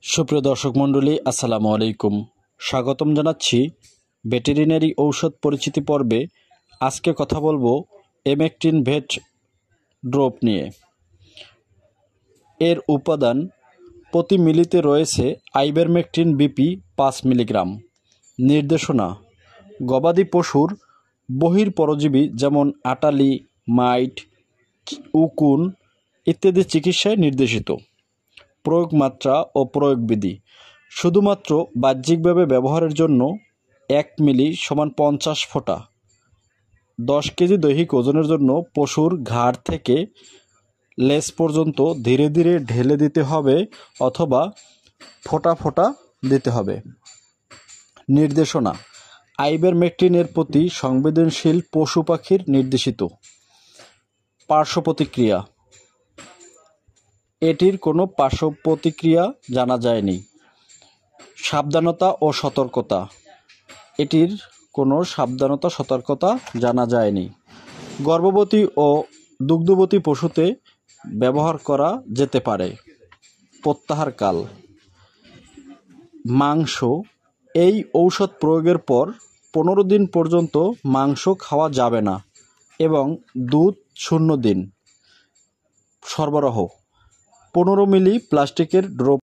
সুপ্রিয় দর্শক মণ্ডলী, আসসালামু আলাইকুম। স্বাগতম জানাচ্ছি ভেটেরিনারি ঔষধ পরিচিতি পর্বে। আজকে কথা বলবো এমেকটিন ভেট ড্রপ নিয়ে। এর উপাদান প্রতি মিলিতে রয়েছে আইভারমেকটিন বিপি 5 মিলিগ্রাম। নির্দেশনা: গবাদি পশুর বহির্পরজীবী যেমন আটালি, মাইট, উকুন ইত্যাদি চিকিৎসায় নির্দেশিত। প্রয়োগ মাত্রা ও প্রয়োগ বিধি: শুধুমাত্র বাহ্যিকভাবে ব্যবহারের জন্য 1 মিলি সমান 50 ফোঁটা। 10 কেজি দৈহিক ওজনের জন্য পশুর ঘাড় থেকে লেজ পর্যন্ত ধীরে ধীরে ঢেলে দিতে হবে অথবা ফোঁটা ফোঁটা দিতে হবে। নির্দেশনা: আইভারমেকটিনের প্রতি সংবেদনশীল পশু পাখির নির্দেশিত। পার্শ্ব প্রতিক্রিয়া: এটির কোনো পার্শ্ব প্রতিক্রিয়া জানা যায়নি। সাবধানতা ও সতর্কতা: এটির কোনো সতর্কতা জানা যায়নি। গর্ভবতী ও দুগ্ধবতী পশুতে ব্যবহার করা যেতে পারে। প্রত্যাহারকাল: মাংস: এই ঔষধ প্রয়োগের পর 15 দিন পর্যন্ত মাংস খাওয়া যাবে না এবং দুধ 0 দিন। সরবরাহ: 15 মিলি প্লাস্টিকের ড্রপ